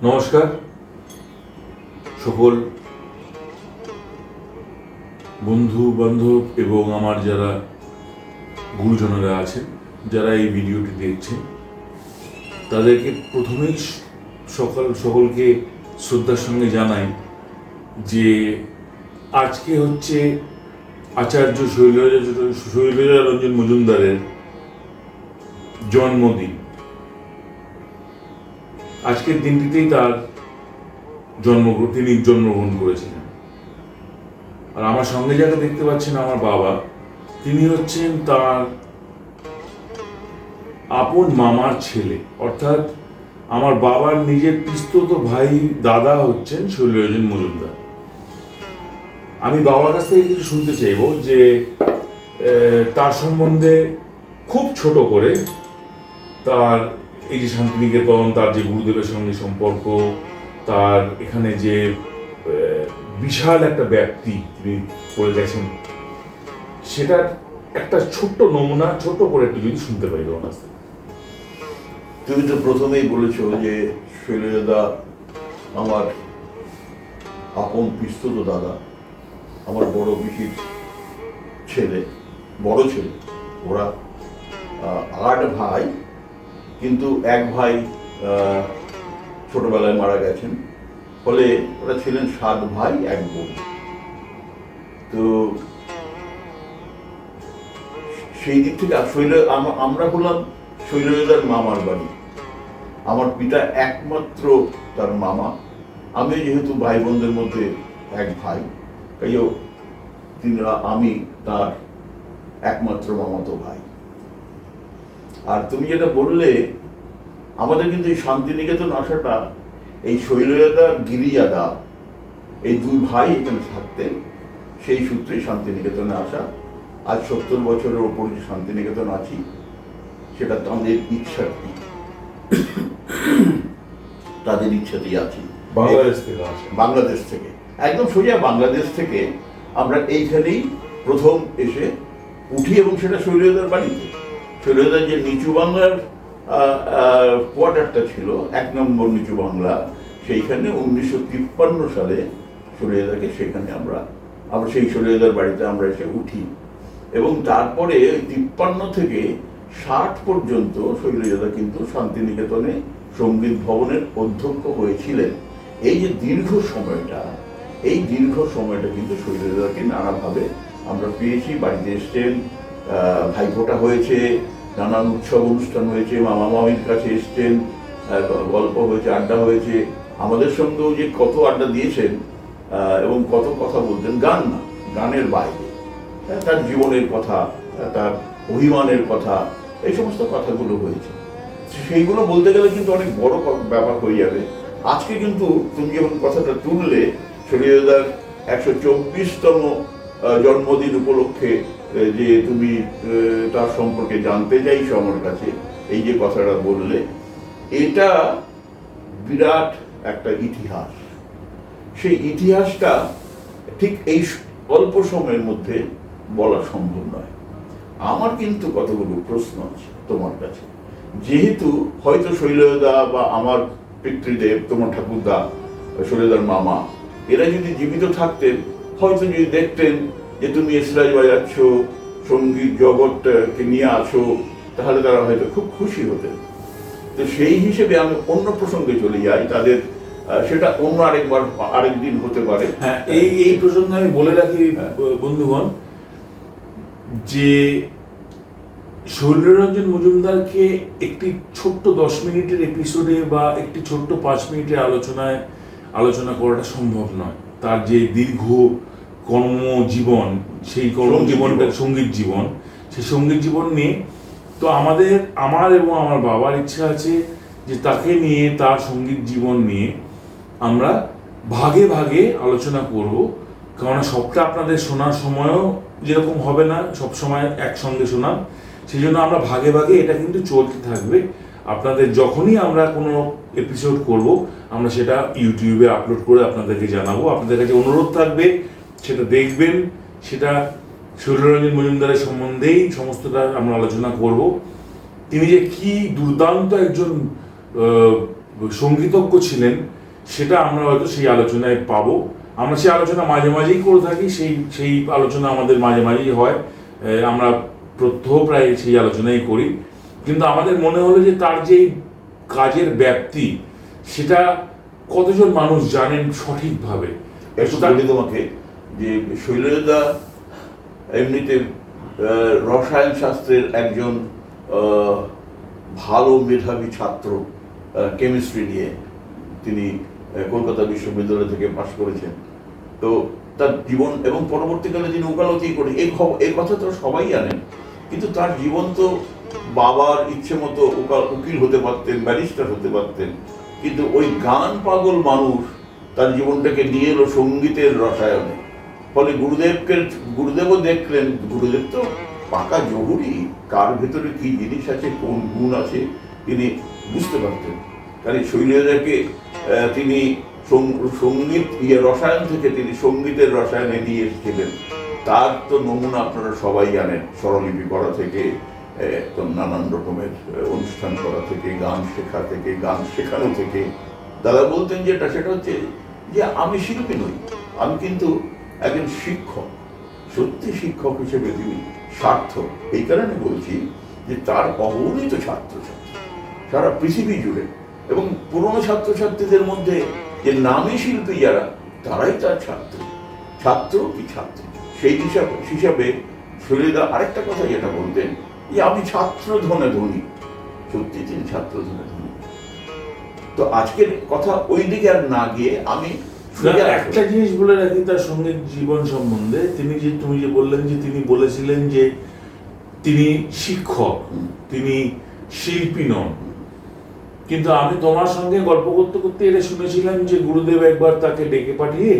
নমস্কার সকল বন্ধু বান্ধব এবং আমার যারা গুরুজনেরা আছেন, যারা এই ভিডিওটি দেখছেন, তাদেরকে প্রথমেই সকলকে শ্রদ্ধার সঙ্গে জানাই যে আজকে হচ্ছে আচার্য শৈলজারঞ্জন মজুমদারের জন্মদিন। আজকের দিনটিতেই তিনি জন্মগ্রহণ করেছিলেন। আর আমার সঙ্গে যাকে দেখতে পাচ্ছেন আমার বাবা, তিনি হচ্ছেন তার আপন মামার ছেলে, অর্থাৎ আমার বাবার নিজের পিস্তত ভাই দাদা হচ্ছেন শৈলজারঞ্জন মজুমদার। আমি বাবার কাছ থেকে কিছু শুনতে চাইব যে তার সম্বন্ধে খুব ছোট করে, তার এই যে শান্তিনিকেতন, তার যে গুরুদেবের সঙ্গে সম্পর্ক, তার এখানে যে বিশাল একটা ব্যাপ্তি তিনি করে গেছেন, সেটার একটা ছোট্ট নমুনা ছোট করে একটু যদি শুনতে পারি ওনার কাছ থেকে। তুমি তো প্রথমেই বলেছ যে শৈলজাদা আমার আপন পিস্তত দাদা, আমার বড় পিসির বড় ছেলে। ওরা 8 ভাই, কিন্তু এক ভাই ছোটবেলায় মারা গেছেন, ফলে ওরা ছিলেন 7 ভাই 1 বোন। তো সেই দিক থেকে আমরা হলাম শৈলজাদার মামার বাড়ি। আমার পিতা একমাত্র তার মামা। আমি যেহেতু ভাই বোনদের মধ্যে এক ভাই, তাইও আমি তার একমাত্র মামাতো ভাই। আর তুমি যেটা বললে, আমাদের কিন্তু এই শান্তিনিকেতন আসাটা এই শৈলজাদা গিরিজাদা এই 2 ভাই এখানে থাকতেন, সেই সূত্রে শান্তিনিকেতনে আসা। আজ 70 বছরের ওপর যে শান্তিনিকেতন আছি, সেটা তাদের ইচ্ছাতেই, তাদের ইচ্ছাতেই আছি। বাংলাদেশ থেকে একদম সোজা বাংলাদেশ থেকে আমরা এইখানেই প্রথম এসে উঠি, এবং সেটা শৈলজাদার বাড়িতে। শৈলজাদার যে নিচু বাংলার কোয়ার্টারটা ছিল, 1 নম্বর নিচু বাংলা, সেইখানে 1953 সালে শৈলজাদাকে সেখানে আমরা সেই শৈলজাদার বাড়িতে আমরা এসে উঠি। এবং তারপরে 53 থেকে 60 পর্যন্ত শৈলজাদা কিন্তু শান্তিনিকেতনে সঙ্গীত ভবনের অধ্যক্ষ হয়েছিলেন। এই যে দীর্ঘ সময়টা কিন্তু শৈলজাদাকে নানাভাবে আমরা পেয়েছি। বাড়িতে এসছেন, ভাইফোঁটা হয়েছে, নানান উৎসব অনুষ্ঠান হয়েছে, মামা মামির কাছে এসছেন, গল্প হয়েছে, আড্ডা হয়েছে। আমাদের সঙ্গেও যে কত আড্ডা দিয়েছেন এবং কত কথা বলতেন, গানের বাইরে তার জীবনের কথা, তার অভিমানের কথা, এই সমস্ত কথাগুলো হয়েছে। সেইগুলো বলতে গেলে কিন্তু অনেক বড় ব্যাপার হয়ে যাবে। আজকে কিন্তু তুমি যখন কথাটা তুললে, শৈলজাদার 124তম জন্মদিন উপলক্ষে যে তুমি তার সম্পর্কে জানতে চাইছো আমার কাছে, এই যে কথাটা বললে, এটা বিরাট একটা ইতিহাস। সেই ইতিহাসটা ঠিক এই অল্প সময়ের মধ্যে বলা সম্ভব নয়। আমার কিন্তু কতগুলো প্রশ্ন আছে তোমার কাছে। যেহেতু হয়তো শৈলজাদা বা আমার পিতৃদেব, তোমার ঠাকুরদা, শৈলজাদার মামা, এরা যদি জীবিত থাকতেন, হয়তো যদি দেখতেন যে তুমি এসরাজ বাজাচ্ছ, সঙ্গীত জগৎকে নিয়ে আছো, তাহলে তারা হয়তো খুব খুশি হতেন। তো সেই হিসেবে আমি অন্য প্রসঙ্গে চলে যাই, তাদের সেটা অন্য আরেকদিন হতে পারে। হ্যাঁ, এই প্রসঙ্গে আমি বলে রাখি বন্ধুগণ, যে শৈলজারঞ্জন মজুমদারকে একটি ছোট্ট 10 মিনিটের এপিসোডে বা একটি ছোট্ট 5 মিনিটের আলোচনা করাটা সম্ভব নয়। তার যে দীর্ঘ কর্মজীবন, সেই কর্মজীবনটা সঙ্গীত জীবন নিয়ে তো আমার এবং আমার বাবার ইচ্ছা আছে যে তাকে নিয়ে, তার সঙ্গীত জীবন নিয়ে আমরা ভাগে ভাগে আলোচনা করব। কেননা সবটা আপনাদের শোনার সময়ও যেরকম হবে না সব সময় একসঙ্গে শোনা, সেই জন্য আমরা ভাগে ভাগে এটা কিন্তু চলতে থাকবে। আপনাদের যখনই আমরা কোনো এপিসোড করব, আমরা সেটা ইউটিউবে আপলোড করে আপনাদেরকে জানাবো। আপনাদের কাছে অনুরোধ থাকবে সেটা দেখবেন। সেটা শৈলজারঞ্জন মজুমদারের সম্বন্ধেই সমস্তটা আমরা আলোচনা করব। তিনি যে কি দুর্দান্ত একজন সঙ্গীতজ্ঞ ছিলেন, সেটা আমরা হয়তো সেই আলোচনায় পাবো। আমরা সেই আলোচনা মাঝে মাঝেই করে থাকি, সেই আলোচনা আমাদের মাঝে মাঝেই হয়, আমরা প্রত্যহ প্রায় সেই আলোচনাই করি। কিন্তু আমাদের মনে হলো যে তার যে কাজের ব্যাপ্তি, সেটা কতজন মানুষ জানেন সঠিকভাবে। একটু বলি তোমাকে যে শৈলজা এমনিতে রসায়ন শাস্ত্রের একজন ভালো মেধাবী ছাত্র, কেমিস্ট্রি নিয়ে তিনি কলকাতা বিশ্ববিদ্যালয় থেকে পাশ করেছেন। তো তার জীবন এবং পরবর্তীকালে তিনি ওকালতি করে এই কথা তো সবাই জানেন, কিন্তু তার জীবন তো বাবার ইচ্ছে মতো উকিল হতে পারতেন, ব্যারিস্টার হতে পারতেন, কিন্তু ওই গান পাগল মানুষ তার জীবনটাকে নিয়ে এলো সঙ্গীতের রসায়নে। ফলে গুরুদেবও দেখলেন, গুরুদেব তো পাকা জহুরি, কার ভেতরে কি জিনিস আছে, কোন গুণ আছে তিনি বুঝতে পারতেন। কারণ শৈলজাকে তিনি সঙ্গীত রসায়ন থেকে তিনি সঙ্গীতের রসায়নে নিয়ে এসেছিলেন। তার তো নমুনা আপনারা সবাই জানেন, স্বরলিপি করা থেকে নানান রকমের অনুষ্ঠান করা থেকে, গান শেখা থেকে, গান শেখানো থেকে। দাদা বলতেন সেটা হচ্ছে যে আমি শিল্পী নই, আমি কিন্তু একজন শিক্ষক, সত্যি শিক্ষক হিসেবে তিনি সার্থক। এই কারণে বলছি যে তার অগণিত ছাত্রছাত্রী সারা পৃথিবী জুড়ে, এবং পুরনো ছাত্রছাত্রীদের মধ্যে যে নামী শিল্পী যারা, তারাই তার ছাত্র কি ছাত্রী। সেই হিসাবে শৈলজা আরেকটা কথা যেটা বলতেন যে আমি ছাত্র ধনে ধনী, সত্যি তিনি ছাত্র ধনে ধনী। তো আজকের কথা ওই দিকে আর না গিয়ে আমি একটা জিনিস বলে রাখি তার সঙ্গীত জীবন সম্বন্ধে। তুমি যে বললেন যে তিনি বলেছিলেন যে তিনি শিক্ষক, তিনি শিল্পী নন। কিন্তু আমি তোমার সঙ্গে গল্প করতে করতে এটা শুনেছিলাম যে গুরুদেব একবার তাকে ডেকে পাঠিয়ে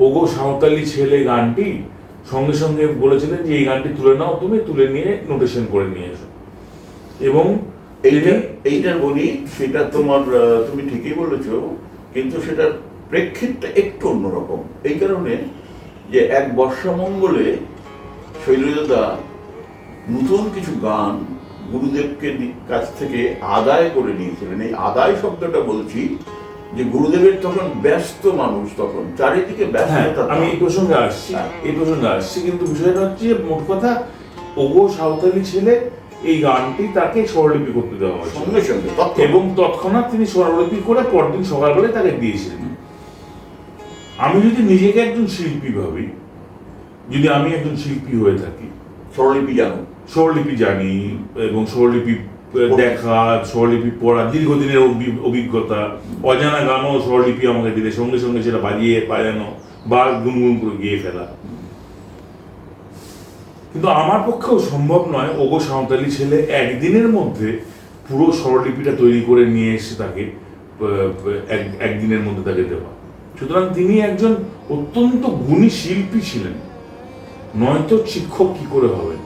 ওগো সাঁওতালি ছেলে গানটি সঙ্গে সঙ্গে বলেছিলেন যে এই গানটি তুলে নাও, তুমি তুলে নিয়ে নোটেশন করে নিয়ে এসো। এবং এইটার বলি, সেটা তুমি ঠিকই বলেছ, কিন্তু সেটার প্রেক্ষিতটা একটু অন্যরকম। এই কারণে যে এক বর্ষামঙ্গলে শৈলজা নতুন কিছু গান গুরুদেবকে কাছ থেকে আদায় করে নিয়েছিলেন। এই আদায় শব্দটা বলছি যে গুরুদেবের তখন ব্যস্ত মানুষ, তখন চারিদিকে ব্যস্ততা। আমি এই প্রসঙ্গে আসছি, কিন্তু বিষয়টা হচ্ছে মোট কথা ওগো সাঁওতালি ছেলে এই গানটি তাকে স্বরলিপি করতে দেওয়া হয় সঙ্গে সঙ্গে, এবং তৎক্ষণাৎ তিনি স্বরলিপি করে পরদিন সকালবেলায় তাকে দিয়েছিলেন। আমি যদি নিজেকে একজন শিল্পী ভাবি, যদি আমি একজন শিল্পী হয়ে থাকি, স্বরলিপি জানি এবং স্বরলিপি দেখা, স্বরলিপি পড়া, দীর্ঘদিনের অভিজ্ঞতা, অজানা গানও স্বরলিপি আমাকে দিলে সঙ্গে সঙ্গে সেটা বাজানো বা গুনগুন করে গিয়ে ফেলা। কিন্তু আমার পক্ষেও সম্ভব নয় ওগো সাঁওতালি ছেলে একদিনের মধ্যে পুরো স্বরলিপিটা তৈরি করে নিয়ে এসে তাকে একদিনের মধ্যে তাকে দেওয়া। সুতরাং তিনি একজন অত্যন্ত গুণী শিল্পী ছিলেন, নয়তো শিক্ষক কি করে হবেন।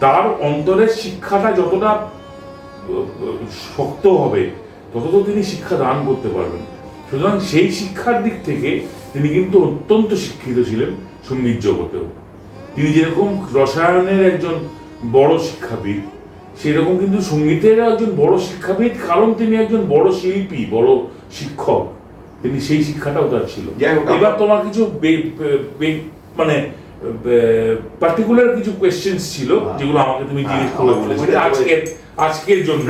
তার অন্তরের শিক্ষাটা যতটা শক্ত হবে তত তো তিনি শিক্ষা দান করতে পারবেন। সুতরাং সেই শিক্ষার দিক থেকে তিনি কিন্তু অত্যন্ত শিক্ষিত ছিলেন সঙ্গীত জগতেও। তিনি যেরকম রসায়নের একজন বড় শিক্ষাবিদ, সেরকম কিন্তু সঙ্গীতের একজন বড় শিক্ষাবিদ, কারণ তিনি একজন বড় শিল্পী, বড় শিক্ষক। তিনি সেই শিক্ষাটাও তার ছিল। এবার তোমার কিছু মানে পার্টিকুলার কিছু কোয়েশ্চেন্স ছিল যেগুলো আমাকে তুমি জিজ্ঞেস করে বলেছিলে আজকের জন্য,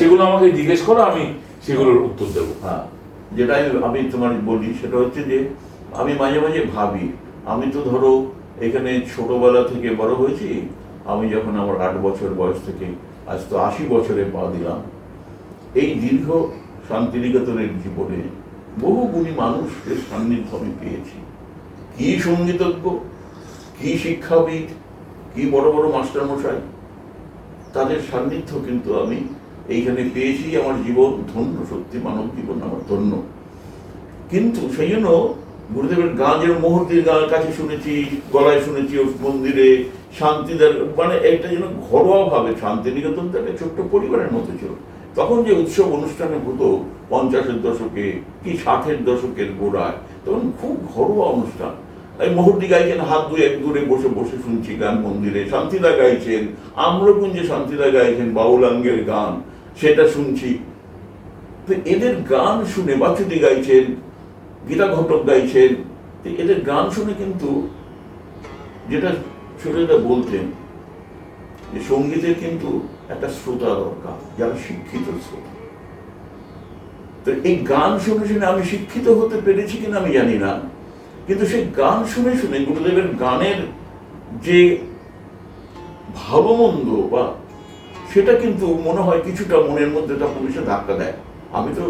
সেগুলো আমাকে জিজ্ঞেস করো, আমি সেগুলোর উত্তর দেবো। যেটা আমি তোমার বলি সেটা হচ্ছে যে আমি মাঝে মাঝে ভাবি, আমি তো ধরো এখানে ছোটবেলা থেকে বড় হয়েছি। আমি যখন আমার 8 বছর বয়স থেকে আজ তো 80 বছরে পা দিলাম, এই দীর্ঘ শান্তিনিকেতনের জীবনে বহু গুণী মানুষের সান্নিধ্য আমি পেয়েছি। কি সঙ্গীতজ্ঞ, কি শিক্ষাবিদ, কি বড় বড় মাস্টারমশাই, তাদের সান্নিধ্য কিন্তু আমি এইখানে পেয়েছি। আমার জীবন ধন্য, সত্যি মানব জীবন আমার ধন্য। কিন্তু সেই জন্য গুরুদেবের গান, যেন মুহূর্তের গান কাছে শুনেছি, গলায় শুনেছি, মন্দিরে শান্তিদার, মানে একটা যেন ঘরোয়া ভাবে। শান্তিনিকেতন তো একটা ছোট্ট পরিবারের মতো ছিল। তখন যে উৎসব অনুষ্ঠানে হতো 50-এর দশকে কি 60-এর দশকের গোড়ায়, তখন খুব ঘরোয়া অনুষ্ঠান। এই মুহূর্তে গাইছেন, হাত দুই এক দূরে বসে বসে শুনছি গান মন্দিরে। শান্তিদা গাইছেন, আম্রকুঞ্জে শান্তিদা গাইছেন বাউলাঙ্গের গান। সেটা শুনছি। তো এদের গান শুনে বাচ্চুটি গাইছেন, গীতা ঘটক গাইছেন, তো এদের গান শুনে কিন্তু যেটা ছোটদা বলতেন যে সঙ্গীতের কিন্তু একটা শ্রোতা দরকার, যারা শিক্ষিত শ্রোতা। তো এই গান শুনে শুনে আমি শিক্ষিত হতে পেরেছি কিনা আমি জানি না, কিন্তু সেই গান শুনে শুনে গুরুদেবের গানের যে ভালো মন্দ বা সেটা কিন্তু মনে হয় কিছুটা মনের মধ্যে তখন এসে ধাক্কা দেয়। আমি তো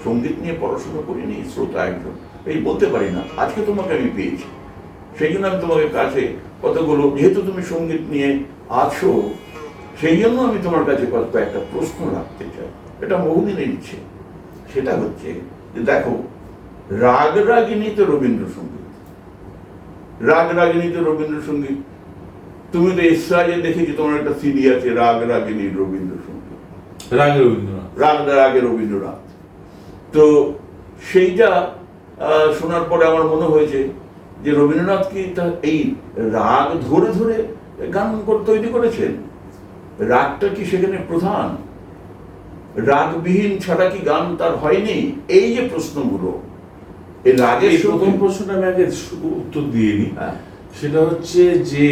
সঙ্গীত নিয়ে পড়াশোনা করিনি, শ্রোতা একজন, এই বলতে পারি না। আজকে তোমাকে আমি পেয়েছি, সেই জন্য আমি তোমাকে কাছে কতগুলো, যেহেতু তুমি সঙ্গীত নিয়ে আছো, সেই জন্য আমি তোমার কাছে কয়েকটা প্রশ্ন রাখতে চাই। এটা বহুদিনের ইচ্ছে। সেটা হচ্ছে যে দেখো, রাগ রাগিনী তো রবীন্দ্রসঙ্গীত, রাগ রাগিনী তো রবীন্দ্রসঙ্গীত। তুমি তো এসরাজে দেখেছি তোমার একটা সিডি আছে, রাগ রাগিনী রবীন্দ্রসঙ্গীত, রাগে রবীন্দ্রনাথ, রাগে রবীন্দ্রনাথ। তো সেইটা শোনার পরে আমার মনে হয়েছে যে রবীন্দ্রনাথ কি এই রাগ ধরে ধরে গান তৈরি করেছেন? রাগটা কি সেখানে প্রধান? রাগবিহীন ছাড়া কি গান তার হয়নি? এই যে প্রশ্নগুলো, এই রাগের প্রথম প্রশ্নটা আমি আগে উত্তর দিয়ে নিই। সেটা হচ্ছে যে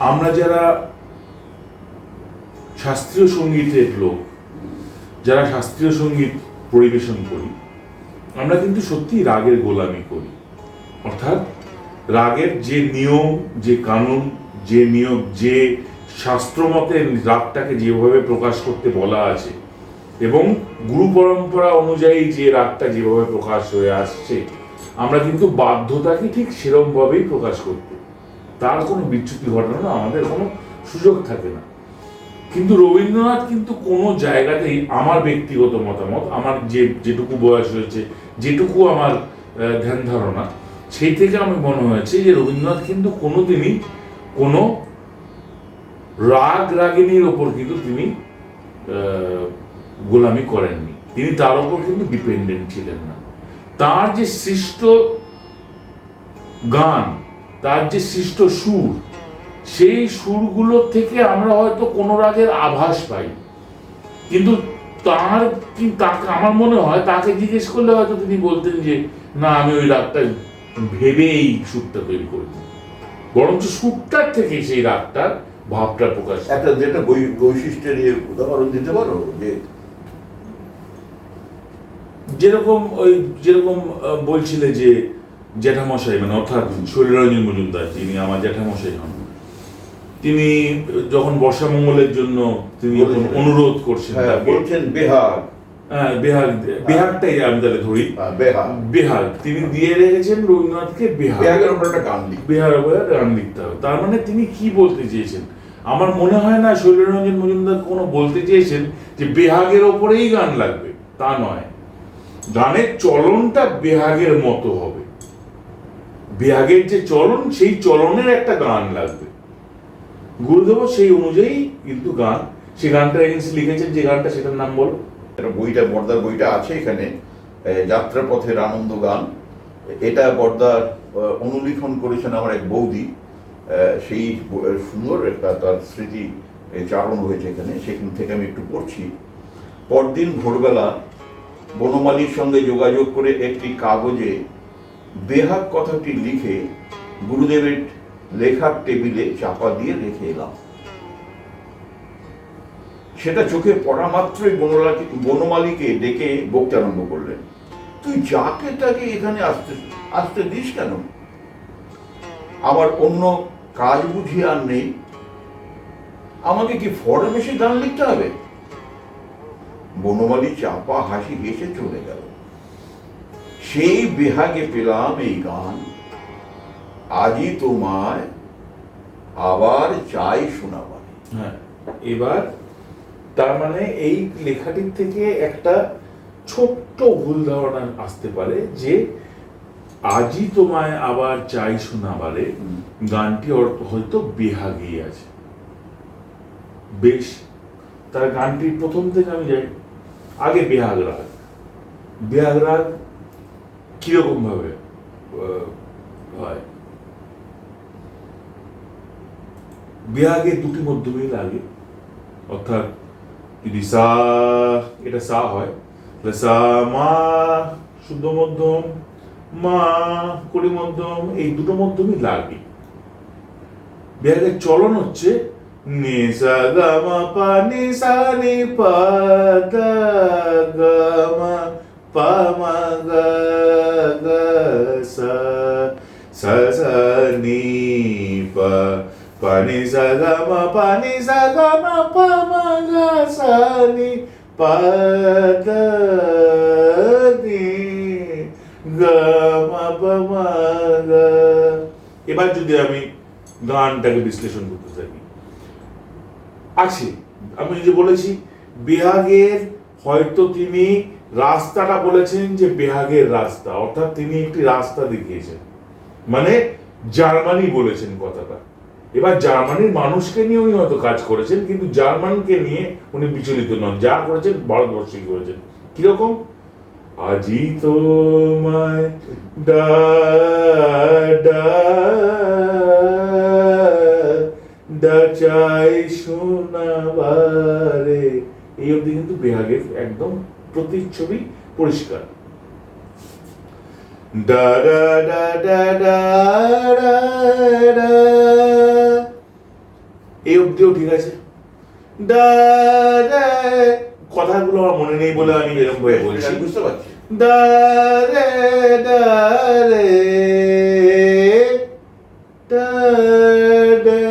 আমরা যারা শাস্ত্রীয় সঙ্গীতের লোক, যারা শাস্ত্রীয় সঙ্গীত পরিবেশন করি, আমরা কিন্তু সত্যি রাগের গোলামি করি। অর্থাৎ রাগের যে নিয়ম, যে কানুন, যে নিয়ম, যে শাস্ত্রমতে রাগটাকে যেভাবে প্রকাশ করতে বলা আছে এবং গুরু পরম্পরা অনুযায়ী যে রাগটা যেভাবে প্রকাশ হয়ে আসছে, আমরা কিন্তু বাধ্য থাকি ঠিক সেরকমভাবেই প্রকাশ করতে। তার কোনো বিচ্যুতি ঘটানো আমাদের কোনো সুযোগ থাকে না। কিন্তু রবীন্দ্রনাথ কিন্তু কোনো জায়গাতেই, আমার ব্যক্তিগত মতামত, আমার যেটুকু বয়স হয়েছে, যেটুকু আমার ধ্যান ধারণা, সেই থেকে আমি মনে হয়েছে যে রবীন্দ্রনাথ কিন্তু কোনোদিনই কোনো রাগ রাগিনীর ওপর কিন্তু তিনি গোলামি করেননি। তিনি তার ওপর কিন্তু ডিপেন্ডেন্ট ছিলেন না। তার যে সৃষ্ট গান, তার যে সৃষ্ট সুর, সেই সুরগুলোর থেকে আমরা হয়তো কোনো রাগের আভাস পাই, কিন্তু তাকে আমার মনে হয় তাকে জিজ্ঞেস করলে হয়তো তিনি বলতেন যে না, আমি ওই রাগটা ভেবে এই সুরটা তৈরি করিনি, বরঞ্চ সুরটার থেকে সেই রাগটার ভাবটা প্রকাশ। একটা যেটা বৈশিষ্ট্যের উদাহরণ দিতে পারো, যে যেরকম বলছিলে যে জ্যাঠামশাই, মানে অর্থাৎ শৈলরঞ্জন মজুমদার, যিনি আমার জ্যাঠামশাই হন, তিনি যখন বর্ষামঙ্গলের জন্য তিনি অনুরোধ করছেন, বলছেন বেহাগ, বেহাগটাই আমি তাহলে ধরি, বেহাগ তিনি দিয়ে রেখেছেন রবীন্দ্রনাথকে, বেহাগের উপর একটা গান লিখতে হবে। তার মানে তিনি কি বলতে চেয়েছেন? আমার মনে হয় না শৈলরঞ্জন মজুমদার কোনো বলতে চেয়েছেন যে বেহাগের ওপরেই গান লাগবে, তা নয়। গানের চলনটা বেহাগের মতো হবে, বেহাগের যে চলন, সেই চলনের একটা গান লাগবে। গুরুদেব সেই অনুযায়ী কিন্তু গান, সেই গানটা এগেন্সি লিখেছেন, যে গানটা, সেটার নাম বলো। বইটা, বর্দার বইটা আছে এখানে, যাত্রাপথের আনন্দ গান। এটা বর্দার অনুলিখন করেছেন আমার এক বৌদি। সেই সুন্দর একটা তার স্মৃতি চারণ হয়েছে এখানে, সেখান থেকে আমি একটু পড়ছি। পরদিন ভোরবেলা বনমালীর সঙ্গে যোগাযোগ করে একটি কাগজে বেহাগ কথাটি লিখে গুরুদেবের লেখার টেবিলে চাপা দিয়ে রেখে এলাম। সেটা চোখে পড়া মাত্রই বনমালীকে ডেকে বকতে আরম্ভ করলেন, তুই যাকে তাকে এখানে আসতে দিস কেন? আমার অন্য কাজ বুঝি আর নেই? আমাকে কি ফরমেশে গান লিখতে হবে? বনমালী চাপা হাসি হেসে চলে গেল। সেই বেহাগে পেলাম এই গান, আজই তোমায় আবার চাই শোনাবার। হ্যাঁ, এবার তার মানে এই লেখাটির থেকে একটা ছোট্ট ভুল ধারণা আসতে পারে যে আজই তোমায় আবার চাই শোনাবারে গানটি হয়তো বেহাগেই আছে। বেশ, তার গানটির প্রথম থেকে আমি যাই। আগে বেহাগ রাগ কিরকম ভাবে হয়? বেহাগে দুটি মধ্যমেই লাগে, অর্থাৎ যদি সা, এটা সা হয়, তাহলে সা মা শুদ্ধ মধ্যম, মা কড়ি মধ্যম, এই দুটো মধ্যমই লাগে। বিহাগের চলন হচ্ছে নি সা গা মা পা নি সা নি পা দা গা মা পা মা গা গা সা সা সা নি পা পা নি সা গা মা পা নি সা গা মা পা মা গা সা নি পা দা নি গা মা পা মা গা। এবার যদি আমি গানটাকে বিশ্লেষণ করতে থাকি, আছে আমি যে বলেছি বিহাগের, হয়তো তিনি রাস্তাটা বলেছেন যে বিহাগের রাস্তা, অর্থাৎ তিনি একটি রাস্তা দেখিয়েছেন, মানে জার্মানি বলেছেন কথাটা। এবার জার্মানির মানুষকে নিয়ে উনি হয়তো কাজ করেছেন, কিন্তু জার্মানকে নিয়ে উনি বিচলিত নন, যা করেছেন ভারতবর্ষে করেছেন। কিরকম, আজি তোমায় ডা ডা ডাচাই শোনাবারে, এই অবধি কিন্তু বিহাগের একদম প্রতিচ্ছবি পরিষ্কার। ডা ডা ডা ডা ডা ডা ডা, এই অবধিও ঠিক আছে। ডা ডা, কথাগুলো আমার মনে নেই বলে আমি এরকম ভাবে বলছি, বুঝতে পারছি। ডা রে ডা রে ডা ডে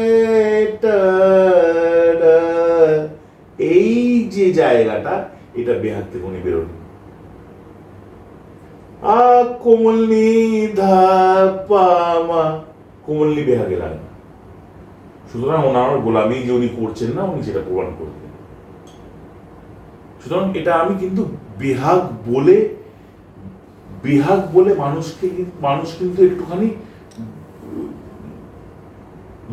ডা ডা, এই যে জায়গাটা, এটা বিহাগ থেকে উনি বেরোন। আ কোমলনি ধা পা মা, কোমলনি বিহাগে লাগে না, সুতরাং ওনার গোলামি যে উনি করছেন না, উনি সেটা প্রমাণ করবেন। সুতরাং এটা আমি কিন্তু বিহাগ বলে মানুষ কিন্তু একটুখানি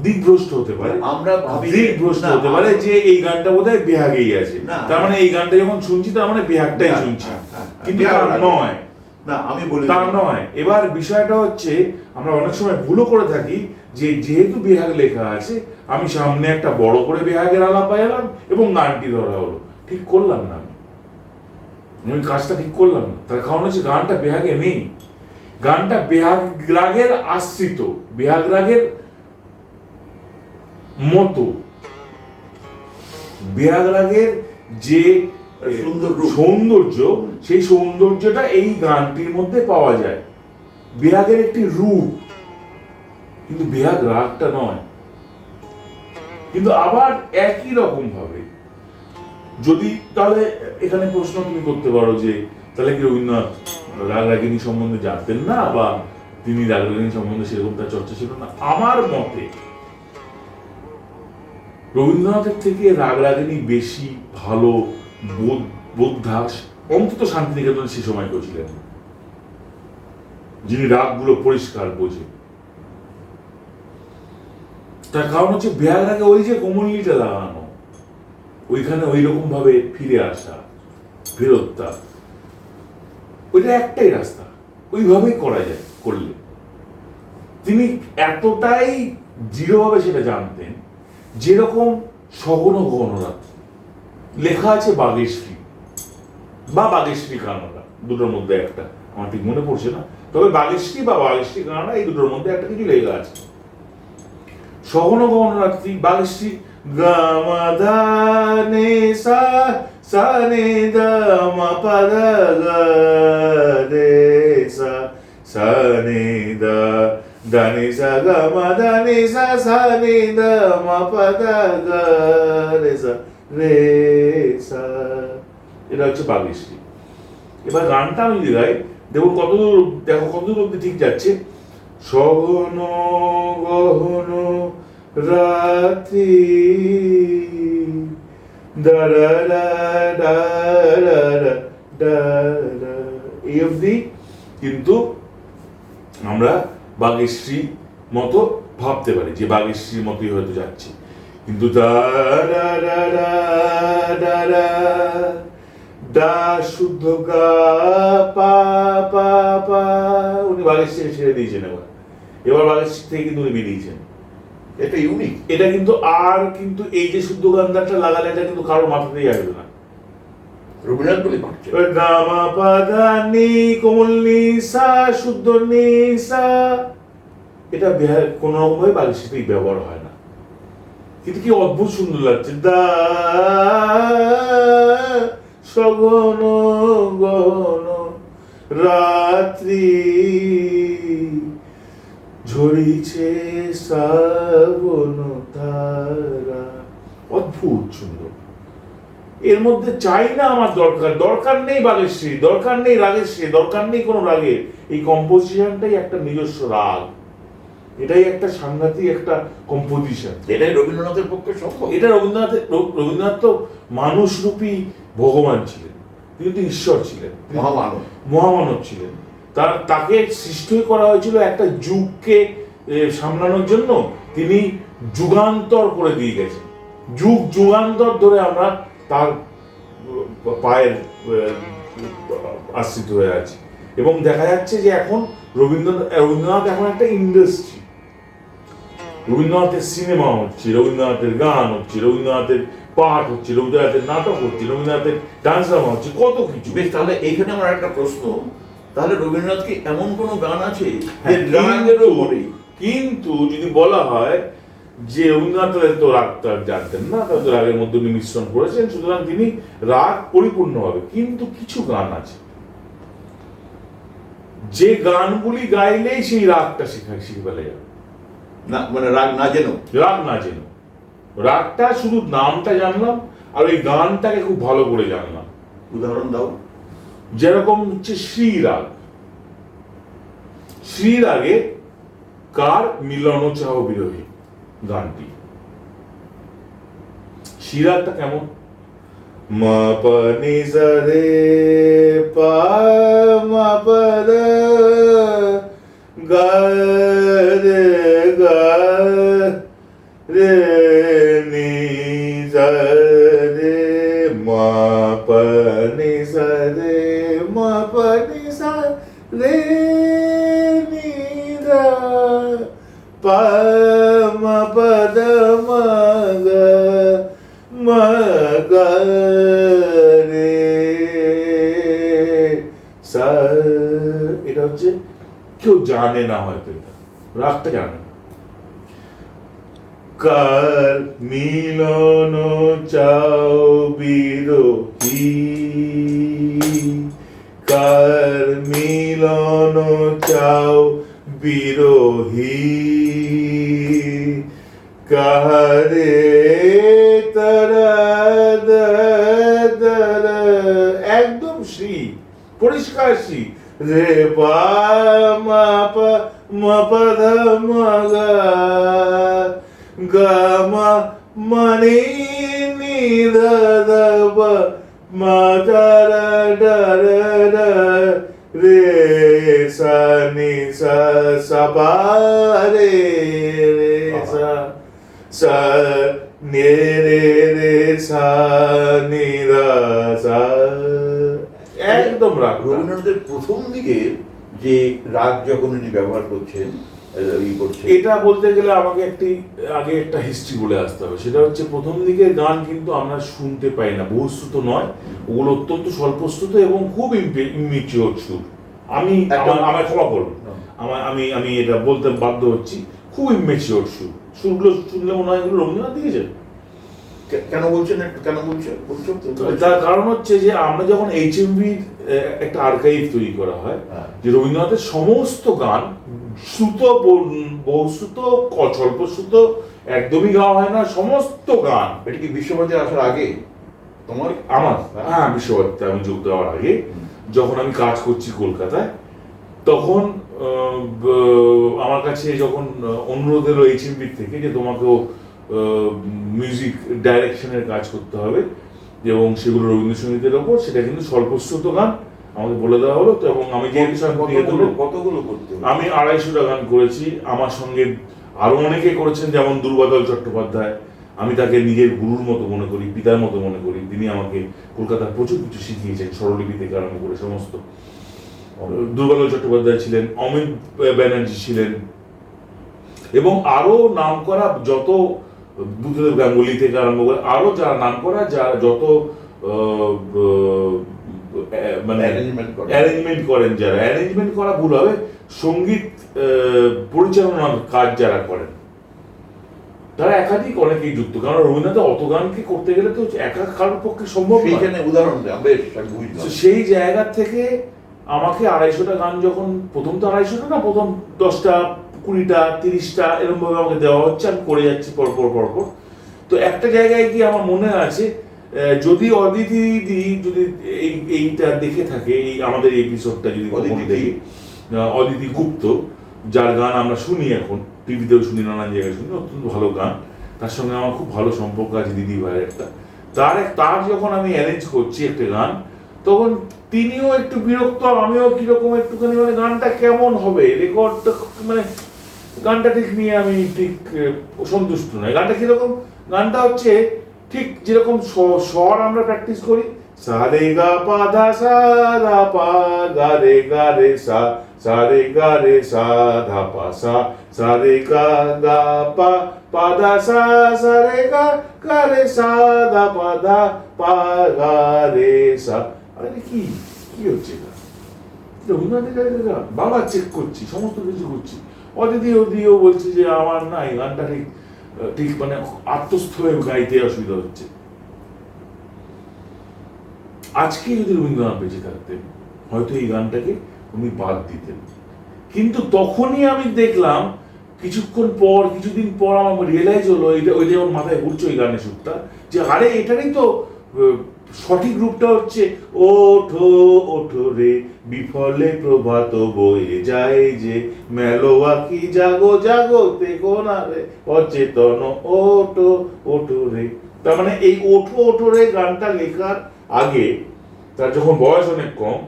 দিকভ্রষ্ট হতে পারে, আমরা ভাবি দিকভ্রষ্ট হতে পারে যে এই গানটা বোধহয় বিহাগেই আছে, তার মানে এই গানটা যখন শুনছি তার মানে বিহাগটাই শুনছি, কিন্তু তার নয়। না, আমি বলি তা নয়। এবার বিষয়টা হচ্ছে আমরা অনেক সময় ভুলও করে থাকি যে যেহেতু বিহাগ লেখা আছে, আমি সামনে একটা বড় করে বিহাগের আলাপ পাইলাম এবং গানটি ধরা হলো, ঠিক করলাম না, আমি কাজটা ঠিক করলাম না। তার কারণ হচ্ছে গানটা বিহাগে নেই, গানটা বিহাগ রাগের আশ্রিত, বিহাগ রাগের মতো, বিহাগ রাগের যে সৌন্দর্য, সেই সৌন্দর্যটা এই গানটির মধ্যে পাওয়া যায়। বিহাগের একটি রূপ, কিন্তু বিহাগ রাগটা নয়। কিন্তু আবার একই রকম ভাবে যদি, তাহলে এখানে প্রশ্ন তুমি করতে পারো যে তাহলে কি রবীন্দ্রনাথ রাগ রাগিনী সম্বন্ধে জানতেন না, বা তিনি রাগ রাগিনী সম্বন্ধে সেরকম তার চর্চা ছিল না? আমার মতে রবীন্দ্রনাথের থেকে রাগ রাগিনী বেশি ভালো বোদ্ধাস অন্তত শান্তিনিকেতন সে সময় করেছিলেন, যিনি রাগগুলো পরিষ্কার বোঝে। তার কারণ হচ্ছে বিহাগ রাগে ওই যে কোমলনিটা লাগানো, ওইখানে ওই রকম ভাবে ফিরে আসা, ফেরতটা, ওইটা একটাই রাস্তা, ওইভাবেই করা যায় করলে। তিনি এতটাই দৃঢ়ভাবে সেটা জানতেন, যেরকম সগন গহনরাত লেখা আছে বাগেশ্রী বা বাগেশ্রী কানাডা, দুটোর মধ্যে একটা, আমার ঠিক মনে পড়ছে না, তবে বাগেশ্রী বা বাগেশ্রী কানাডা এই দুটোর মধ্যে একটা কিছু লেখা আছে। সগন গহনরাত্রি বাগেশ্রী গা মা ধা নে সা সা নে দা মা পা ধা গা রে সা সা নে দা ধা নে সা গা মা ধা নে সা সা নে দা মা পা ধা গা রে সা রে সা, এটা হচ্ছে বাগেশ্রী। এবার গানটা আমি যদি গাই, দেখো কতদূর অব্দি ঠিক যাচ্ছে। সগন গহন রাত্রি এই অবধি কিন্তু আমরা বাগেশ্রী মতো ভাবতে পারি যে বাগেশ্রীর মতোই হয়তো যাচ্ছে, কিন্তু ডা শুদ্ধ গা পা পা পা, উনি বাগেশ্রী ছেড়ে দিয়েছেন। এবার বাগেশ্রী থেকে কিন্তু উনি বেরিয়েছেন। এটা ইউনিক, এটা কিন্তু আর কিন্তু এই যে শুদ্ধ গান্ধারটা লাগালে এটা কিন্তু কারোর মাথাতেই আসবে না। রবীন্দ্রনাথ বলে পাচ্ছে গামা পাধা নি কোমল নি সা শুদ্ধ নি সা, এটা কোন রকম ভাবে বাংলা সাথেই ব্যবহার হয় না, কিন্তু কি অদ্ভুত সুন্দর লাগছে। দা সগন গহন রাত্রি ঝরিছে শ্রাবণ ধারা, অদ্ভুত সুন্দর। এর মধ্যে চাই না আমার দরকার নেই বাগেশ্রী, দরকার নেই রাগেশ্রী, দরকার নেই কোনো রাগের, এই কম্পোজিশনটাই একটা নিজস্ব রাগ, এটাই একটা সাংঘাতিক একটা কম্পোজিশন। এটাই রবীন্দ্রনাথের পক্ষে সম্ভব। এটা রবীন্দ্রনাথ তো মানুষরূপী ভগবান ছিলেন, তিনি তো ঈশ্বর ছিলেন, মহামানব ছিলেন। তাকে সৃষ্টি করা হয়েছিল একটা যুগকে সামলানোর জন্য, তিনি যুগান্তর করে দিয়ে গেছেন, যুগান্তর ধরে আমরা তার পায়ের আশ্রিত হয়ে আছি। এবং দেখা যাচ্ছে যে এখন রবীন্দ্রনাথ এখন একটা ইন্ডাস্ট্রি, রবীন্দ্রনাথের সিনেমা হচ্ছে, রবীন্দ্রনাথের গান হচ্ছে, রবীন্দ্রনাথের পাঠ হচ্ছে, রবীন্দ্রনাথের নাটক হচ্ছে, রবীন্দ্রনাথেের ডান্স ড্রামা হচ্ছে, কত কিছু। বেশ, তাহলে এইখানে আমার একটা প্রশ্ন, তাহলে রবীন্দ্রনাথ কি এমন কোনো গান আছে কিন্তু যদি বলা হয় যে রবীন্দ্রনাথ তো রাগটা জানতেন না, তার রাগের মধ্যে মিশ্রণ করেছেন, সুতরাং তিনি রাগ পরিপূর্ণ হবে, কিন্তু কিছু গান আছে যে গানগুলি গাইলেই সেই রাগটা শিখে ফেলা যাবে না, মানে রাগ না জেনো, রাগটা শুধু নামটা জানলাম আর ওই গানটাকে খুব ভালো করে জানলাম। উদাহরণ দাও। যেরকম হচ্ছে শ্রীরাগে কার মিলন চাহ বিরোহী গানটি, শ্রীরাগটা কেমন? মা পা নি সা রে পা মা পা দা গা রে গা রে নি সা রে মা পা নি সা রে মা পা নি সা রে নি দা পা মা পা দা মা গা মা গা রে সা। এটা হচ্ছে কেউ জানে না, হয়তো এটা রাগটা জানে না। কার মিলন চাও বিরোহী, কার মিলন চাও বিরোহী, কারে তারা একদম শ্রী, পরিষ্কার শ্রী রে পা মা পা মা পা ধা মা গা গা মা মানে নি ধা ধা বা মা তারা ডা রা রে সা নি সা সা পা রে রে সা সা নে রে রে সা নি ধা সা, একদম রাগ। রবীন্দ্রনাথের প্রথম দিকে যে রাগ যখন উনি ব্যবহার করছেন, এটা বলতে গেলে আমাকে আগে একটা হিস্ট্রি বলে আসতে হবে। সেটা হচ্ছে প্রথম দিকের গান কিন্তু আমরা শুনতে পাই না, বহুশ্রুত নয়, ওগুলো অত্যন্ত স্বল্পশ্রুত এবং খুব ইমিচিওর সুর। আমায় ক্ষমা করুন, আমি এটা বলতে বাধ্য হচ্ছি, খুব ইমেচিওর সুরগুলো শুনলে মনে হয় এগুলো রবীন্দ্রনাথ দিয়েছে। কেন বলছেন, কেন বলছেন? তার কারণ হচ্ছে যে আমরা যখন HMV একটা আর্কাইভ তৈরি করা হয়, যে রবীন্দ্রনাথের সমস্ত গান শ্রুত, বহুশ্রুত, স্বল্পশ্রুত, একদমই গাওয়া হয় না, সমস্ত গান। এটা কি বিশ্বভারতী আসার আগে আমার? হ্যাঁ, বিশ্বভারতীতে আমি যোগ দেওয়ার আগে যখন আমি কাজ করছি কলকাতায়, তখন আমার কাছে যখন অনুরোধ এলো HMV থেকে যে তোমাকেও মিউজিক ডাইরেকশনের কাজ করতে হবে এবং সেগুলো রবীন্দ্রসঙ্গীতের ওপর, সেটা কিন্তু স্বল্পশ্রুত গান আমাকে বলে দেওয়া হলো। তো এবং আমি যেহেতু কতগুলো করতে, আমি 250টা গান করেছি। আমার সঙ্গে আরো অনেকে করেছেন, যেমন দুর্বাদল চট্টোপাধ্যায়, আমি তাকে নিজের গুরুর মতো মনে করি, পিতার মতো মনে করি। তিনি আমাকে কলকাতার প্রচুর কিছু শিখিয়েছেন, স্বরলিপি থেকে আরম্ভ করে সমস্ত। দুর্বাদল চট্টোপাধ্যায় ছিলেন, অমিত ব্যানার্জি ছিলেন, এবং আরো নাম করা যত বুদ্ধদেব গাঙ্গুলি থেকে আরম্ভ করে আরো যারা নাম করা, যারা যত মানে Arrangement অ্যারেঞ্জমেন্ট করেন যারা, অ্যারেঞ্জমেন্ট করা ভুল হবে, সঙ্গীত পরিচালনার কাজ যারা করেন তারা একাধিক অনেকেই যুক্ত, কারণ রবীন্দ্রনাথ অত গানকে করতে গেলে তো একা কারোর পক্ষে সম্ভব নয়। সেইখানে উদাহরণ দেয়, বেশ আমি বুঝলাম। তো সেই জায়গা থেকে আমাকে 250টা গান যখন, প্রথম তো 250টা না, প্রথম 10টা 20টা 30টা এরকম ভাবে আমাকে দেওয়া হচ্ছে, আমি করে যাচ্ছি পরপর পরপর। তো একটা জায়গায় গিয়ে আমার মনে আছে, যদি অদিতি দি যদি এইটা দেখে থাকে, এই আমাদের এপিসোডটা যদি কখনো দেখে, অদিতি গুপ্ত, যার গান আমরা শুনি এখন, টিভিতেও শুনি, নানান জায়গায় শুনি, অত্যন্ত ভালো গান, তার সঙ্গে আমার খুব ভালো সম্পর্ক আছে দিদি ভাইয়ের একটা। তার যখন আমি অ্যারেঞ্জ করছি একটা গান, তখন তিনিও একটু বিরক্ত, আমিও কিরকম একটুখানি, মানে গানটা কেমন হবে, রেকর্ডটা মানে গানটা ঠিক নিয়ে আমি ঠিক সন্তুষ্ট নয়। গানটা কিরকম, গানটা হচ্ছে ঠিক যেরকম স্বর আমরা প্র্যাকটিস করি, সা রে গা পা ধা সা ধা পা গা রে সা, সা রে গা রে সা ধা পা সা, সা রে গা গা পা পা ধা সা, সা রে গা রে সা ধা পা গা রে সা। আরে কি কি হচ্ছে এটা? রবীন্দ্রনাথের গান বাবা চেক করছি, সমস্ত কিছু করছি, অদিতিও বলছে যে আমার না এই গানটা ঠিক ঠিক মানে আত্মস্থ হয়ে গাইতে অসুবিধা হচ্ছে। আজকে যদি রবীন্দ্রনাথ বেঁচে থাকতেন, হয়তো এই গানটাকে উনি বাদ দিতেন, কিন্তু তখনই আমি দেখলাম কিছুক্ষণ পর, কিছুদিন পর আমার রিয়েলাইজ হলো, এটা ওই যে আমার মাথায় ঘুরছে ওই গানের সুরটা, যে আরে এটারই তো সঠিক রূপটা হচ্ছে, ওঠো ওঠো রে বিফলে প্রভাত বয়ে যায় যে, মেলো আঁকি জাগো জাগো দেখো না রে অচেতন, ওঠো ওঠো রে। তার মানে এই ওঠো ওঠো রে গানটা লেখার আগে, তার যখন বয়স অনেক কম,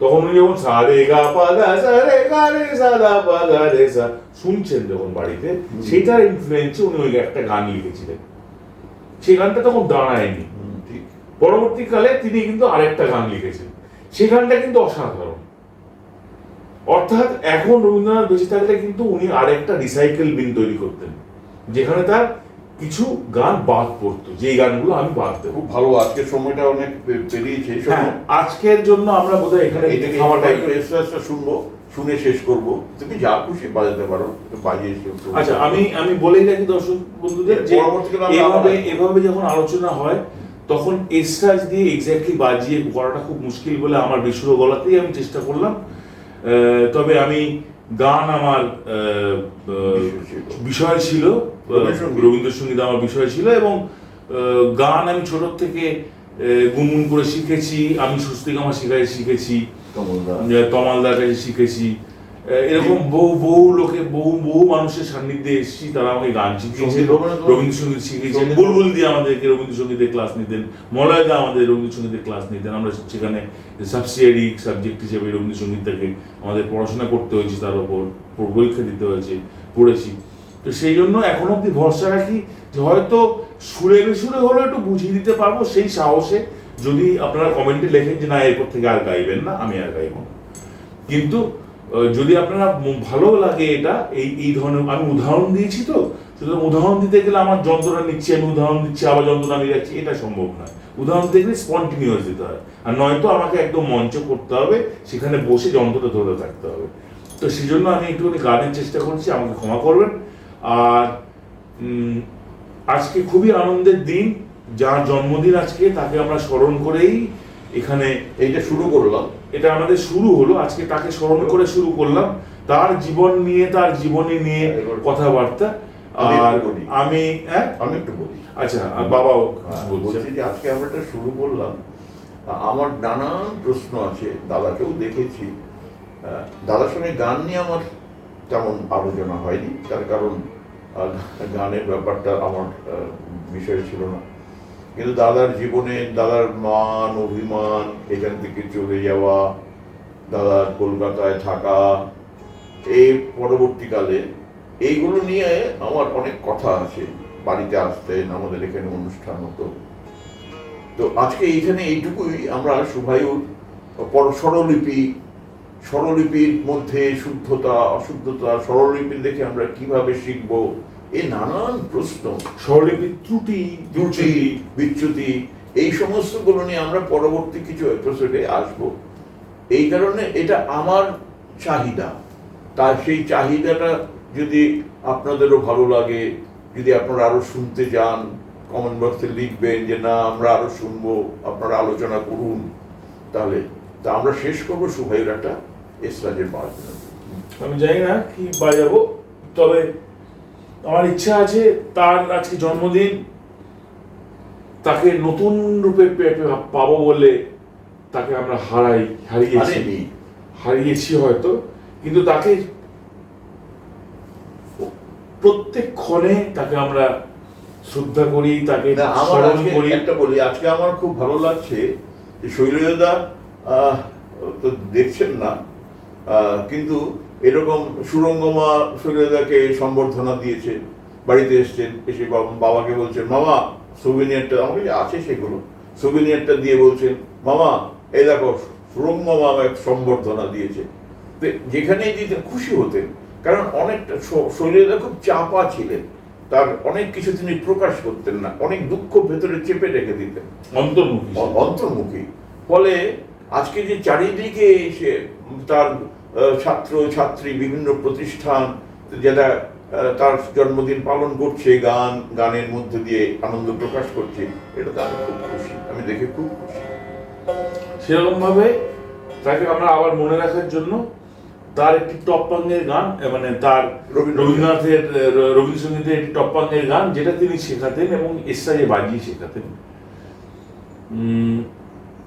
তখন উনি যখন সা রে গা পা গা সা রে গা রে সা দা পা গা রে সা শুনছেন যখন বাড়িতে, সেটার ইনফ্লুয়েন্সে উনি ওই একটা গান লিখেছিলেন। সেই গানটা তখন দাঁড়ায়নি, পরবর্তীকালে তিনি কিন্তু আরেকটা গান লিখেছেন, সেই গানটা কিন্তু অসাধারণ। অর্থাৎ এখন রবীন্দ্রনাথ বেঁচে থাকলে কিন্তু উনি আরেকটা রিসাইকেল বিন তৈরি করতেন, যেখানে তার কিছু গান বাদ পড়তো, যে গানগুলো আমি বাদ দেব। খুব ভালো, আজকের সময়টা অনেক পেরিয়েছে। হ্যাঁ, আজকের জন্য আমরা বোধহয় এখানে খাওয়াটা একটু এক্সট্রা শুনবো, শুনে শেষ করবো। তুমি যা খুশি বাজাতে পারো, বাজিয়ে। আচ্ছা, আমি বলেই রাখি দর্শক বন্ধুদের যে এভাবে যখন আলোচনা হয়, তখন এক্সট্রাজ দিয়ে এক্স্যাক্টলি বাজিয়ে করাটা খুব মুশকিল বলে আমার বেসুরো গলাতেই আমি চেষ্টা করলাম। তবে আমি গান আমার বিষয় ছিল, রবীন্দ্রসঙ্গীত আমার বিষয় ছিল, এবং গান আমি ছোট থেকে গুনগুন করে শিখেছি। আমি স্বস্তিকামা শিখেছি, তমালদার কাছে শিখেছি, এরকম বহু লোকে বহু মানুষের সান্নিধ্যে এসেছি, তারা আমাকে গান শিখিয়েছে, রবীন্দ্রসঙ্গীত শিখিয়েছেন। বুলবুল দিয়ে আমাদেরকে রবীন্দ্রসঙ্গীতের ক্লাস নিতেন, মলয়দা আমাদের রবীন্দ্রসঙ্গীতের ক্লাস নিতেন। আমরা সেখানে সাবসিডিয়ারি সাবজেক্ট হিসেবে রবীন্দ্রসঙ্গীতটাকে আমাদের পড়াশোনা করতে হয়েছে, তার উপর পরীক্ষা দিতে হয়েছে, পড়েছি। তো সেই জন্য এখন অব্দি ভরসা রাখি যে হয়তো সুরে বেসুরে হলেও একটু বুঝিয়ে দিতে পারবো, সেই সাহসে। যদি আপনারা কমেন্টে লেখেন যে না এরপর থেকে আর গাইবেন না, আমি আর গাইব না। কিন্তু যদি আপনারা ভালো লাগে এটা, এই ধরনের আমি উদাহরণ দিয়েছি, তো সুতরাং উদাহরণ দিতে গেলে আমার যন্ত্রটা নিচ্ছি, আমি উদাহরণ দিচ্ছি, আবার যন্ত্রটা নিয়ে যাচ্ছি, এটা সম্ভব নয়। উদাহরণ দিতে গেলে স্পন্টিনিউয়াস দিতে হয়, আর নয়তো আমাকে একদম মঞ্চ করতে হবে, সেখানে বসে যন্ত্রটা ধরে থাকতে হবে। তো সেই জন্য আমি একটুখানি গানের চেষ্টা করছি, আমাকে ক্ষমা করবেন। আর আজকে খুবই আনন্দের দিন, যার জন্মদিন আজকে, তাকে আমরা স্মরণ করেই এখানে এইটা শুরু করলাম। এটা আমাদের শুরু হলো আজকে, তাকে স্মরণ করে শুরু করলাম, তার জীবন নিয়ে, তার জীবনী নিয়ে কথাবার্তা। আর আমি একটু বলি। আচ্ছা, বাবাও বলছি যে আজকে আমরা এটা শুরু করলাম, আমার নানান প্রশ্ন আছে, দাদাকেও দেখেছি, দাদার সঙ্গে গান নিয়ে আমার তেমন আলোচনা হয়নি, তার কারণ গানের ব্যাপারটা আমার বিষয় ছিল না। কিন্তু দাদার জীবনে, দাদার মান অভিমান, এখান থেকে চলে যাওয়া, দাদার কলকাতায় থাকা, এই পরবর্তীকালে এইগুলো নিয়ে আমার অনেক কথা আছে। বাড়িতে আসতেন, আমাদের এখানে অনুষ্ঠান হতো। তো আজকে এইখানে এইটুকুই, আমরা শুভায়ুর স্বরলিপির মধ্যে শুদ্ধতা অশুদ্ধতা, স্বরলিপি দেখে আমরা কিভাবে শিখবো, এই নানান প্রশ্ন, স্বরলিপির ত্রুটি বিচ্যুতি, এই সমস্তগুলো নিয়ে আমরা পরবর্তী কিছু এপিসোডে আসব। এই কারণে এটা আমার চাহিদা, তার সেই চাহিদাটা যদি আপনাদেরও ভালো লাগে, যদি আপনারা আরো শুনতে চান, কমেন্ট বক্সে লিখবেন যে না আমরা আরো শুনবো, আপনারা আলোচনা করুন, তাহলে তা আমরা শেষ করবো সুভাইয়ের একটা এসরাজের বাজনা। আমি জানি না কি বাজাবো, তবে আমার ইচ্ছা আছে তার আজকে জন্মদিন, তাকে নতুন রূপে পাবো বলে তাকে আমরা হারিয়েছি হয়তো, কিন্তু তাকে প্রত্যেক ক্ষণে তাকে আমরা শ্রদ্ধা করি, তাকে স্মরণ করি। একটা বলি, আজকে আমার খুব ভালো লাগছে যে শৈলজা তো দেখছেন না, কিন্তু এরকম সুরঙ্গমা শৈলজাকে সম্বর্ধনা দিয়েছে, বাড়িতে এসছেন, এসে বাবাকে বলছেন মামা সুভিনিয়ারটা, আমাকে আছে সেগুলো, সুভিনিয়ারটা দিয়ে বলছেন মামা এই দেখো সুরঙ্গমা আমাকে সম্বর্ধনা দিয়েছে। তো যেখানেই দিতেন খুশি হতেন, কারণ অনেকটা শৈলজা খুব চাপা ছিলেন, তার অনেক কিছু তিনি প্রকাশ করতেন না, অনেক দুঃখ ভেতরে চেপে রেখে দিতেন, অন্তর্মুখী। ফলে আজকে যে চারিদিকে সে তার ছাত্র ছাত্রী, বিভিন্ন প্রতিষ্ঠান যারা তার জন্মদিন পালন করছে, গানের মধ্যে দিয়ে আনন্দ প্রকাশ করছে, এটা তো আমি খুব খুশি, আমি দেখে খুব খুশি। সেরকম ভাবে তাকে আমরা আবার মনে রাখার জন্য তার একটি টপ্পাঙ্গের গান, মানে তার রবীন্দ্রনাথের রবীন্দ্রসঙ্গীতের একটি টপ্পাঙ্গের গান, যেটা তিনি শেখাতেন এবং এসরাজে বাজিয়ে শেখাতেন।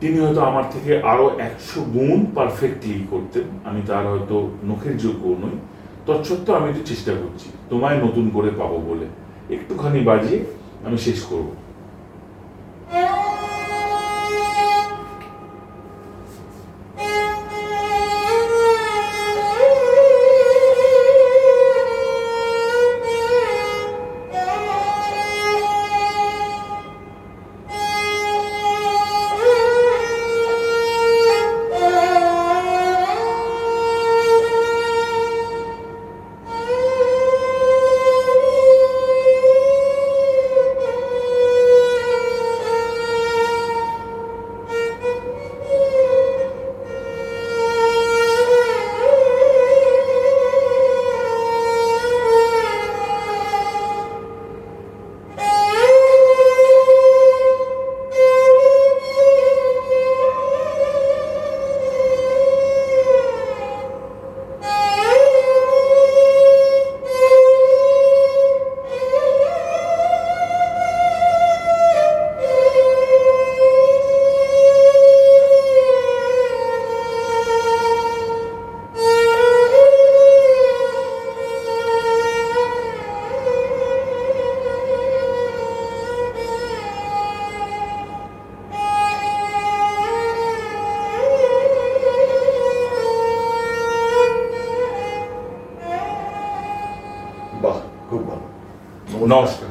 তিনি হয়তো আমার থেকে আরো 100 গুণ পারফেক্টলি করতেন, আমি তার হয়তো নখের যোগ্য নই, তৎসত্ত্বেও আমি একটু চেষ্টা করছি তোমায় নতুন করে পাবো বলে। একটুখানি বাজিয়ে আমি শেষ করবো। বাহ, খুব ভালো। নমস্কার।